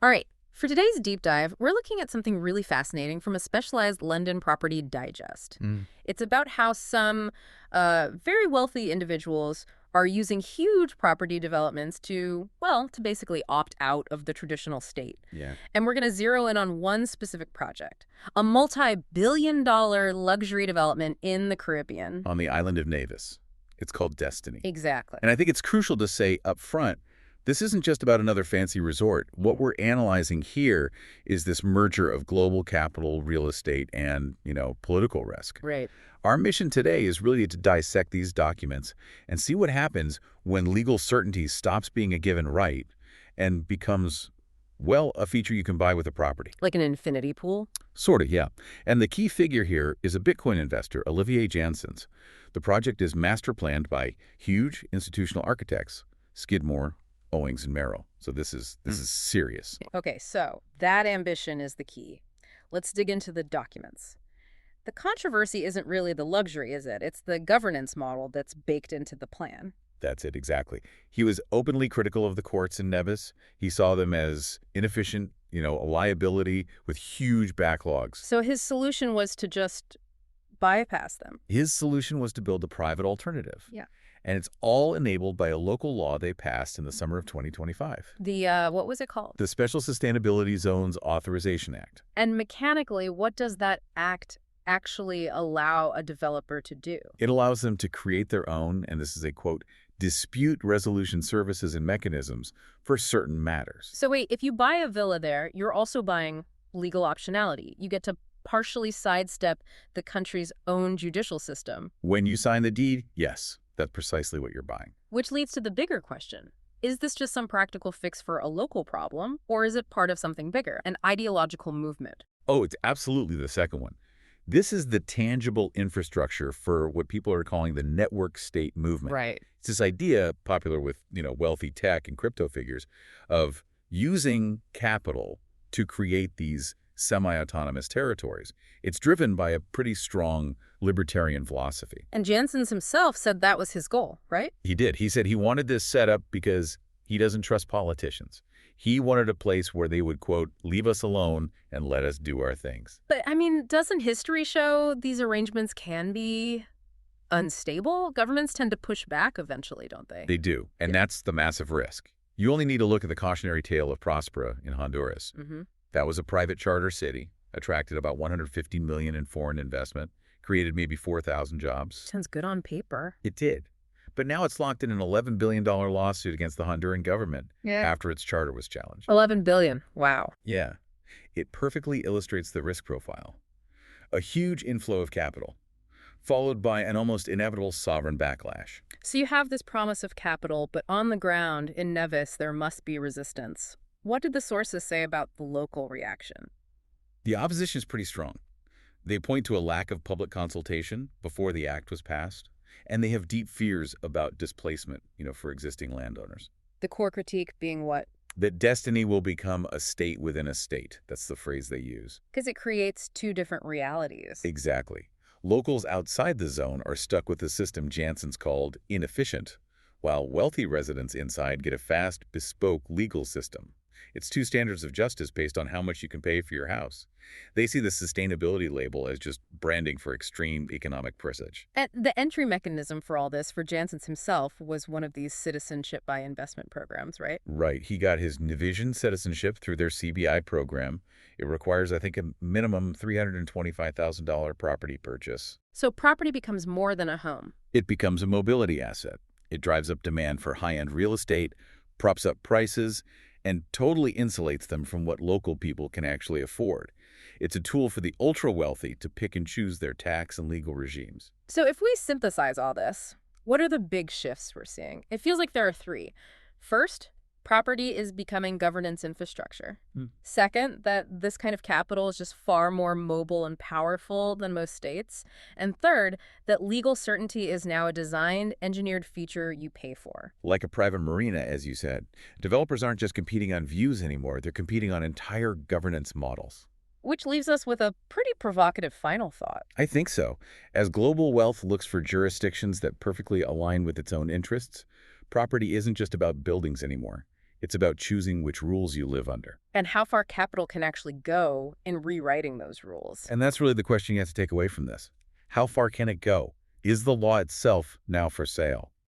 All right, for today's deep dive, we're looking at something really fascinating from a specialized London property digest. It's about how some very wealthy individuals are using huge property developments to, well, to basically opt out of the traditional state. Yeah. And we're going to zero in on one specific project, a multi-billion-dollar luxury development in the Caribbean. On the island of Nevis. It's called Destiny. Exactly. And I think it's crucial to say up front, this isn't just about another fancy resort. What we're analyzing here is this merger of global capital, real estate, and, political risk. Right. Our mission today is really to dissect these documents and see what happens when legal certainty stops being a given right and becomes, well, a feature you can buy with a property. Like an infinity pool? Sort of, yeah. And the key figure here is a Bitcoin investor, Olivier Janssens. The project is master planned by huge institutional architects, Skidmore, Owings and Merrill. So this is serious. Okay, so that ambition is the key. Let's dig into the documents. The controversy isn't really the luxury, is it? It's the governance model that's baked into the plan. That's it, exactly. He was openly critical of the courts in Nevis. He saw them as inefficient, a liability with huge backlogs. So his solution was to just bypass them. His solution was to build a private alternative. Yeah. And it's all enabled by a local law they passed in the summer of 2025. What was it called? The Special Sustainability Zones Authorization Act. And mechanically, what does that act actually allow a developer to do? It allows them to create their own, and this is a quote, dispute resolution services and mechanisms for certain matters. So wait, if you buy a villa there, you're also buying legal optionality. You get to partially sidestep the country's own judicial system. When you sign the deed, yes, that's precisely what you're buying. Which leads to the bigger question. Is this just some practical fix for a local problem, or is it part of something bigger, an ideological movement? Oh, it's absolutely the second one. This is the tangible infrastructure for what people are calling the network state movement. Right. It's this idea, popular with, wealthy tech and crypto figures, of using capital to create these semi-autonomous territories. It's driven by a pretty strong libertarian philosophy. And Janssens himself said that was his goal, right? He did. He said he wanted this set up because he doesn't trust politicians. He wanted a place where they would, quote, leave us alone and let us do our things. But, doesn't history show these arrangements can be unstable? Governments tend to push back eventually, don't they? They do, and that's the massive risk. You only need to look at the cautionary tale of Prospera in Honduras. That was a private charter city, attracted about $150 million in foreign investment, created maybe 4,000 jobs. Sounds good on paper. It did. But now it's locked in an $11 billion lawsuit against the Honduran government after its charter was challenged. $11 billion. Wow. Yeah. It perfectly illustrates the risk profile. A huge inflow of capital, followed by an almost inevitable sovereign backlash. So you have this promise of capital, but on the ground in Nevis, there must be resistance. What did the sources say about the local reaction? The opposition is pretty strong. They point to a lack of public consultation before the act was passed, and they have deep fears about displacement, for existing landowners. The core critique being what? That Destiny will become a state within a state. That's the phrase they use. Because it creates two different realities. Exactly. Locals outside the zone are stuck with a system Janssens called inefficient, while wealthy residents inside get a fast, bespoke legal system. It's two standards of justice based on how much you can pay for your house. They see the sustainability label as just branding for extreme economic prestige. And the entry mechanism for all this for Janssens himself was one of these citizenship by investment programs, right? Right. He got his Nevision citizenship through their CBI program. It requires, I think, a minimum $325,000 property purchase. So property becomes more than a home. It becomes a mobility asset. It drives up demand for high-end real estate, props up prices, and totally insulates them from what local people can actually afford. It's a tool for the ultra-wealthy to pick and choose their tax and legal regimes. So if we synthesize all this, what are the big shifts we're seeing? It feels like there are three. First, property is becoming governance infrastructure. Second, that this kind of capital is just far more mobile and powerful than most states. And third, that legal certainty is now a designed, engineered feature you pay for. Like a private marina, as you said, developers aren't just competing on views anymore. They're competing on entire governance models. Which leaves us with a pretty provocative final thought. I think so. As global wealth looks for jurisdictions that perfectly align with its own interests, property isn't just about buildings anymore. It's about choosing which rules you live under. And how far capital can actually go in rewriting those rules. And that's really the question you have to take away from this. How far can it go? Is the law itself now for sale?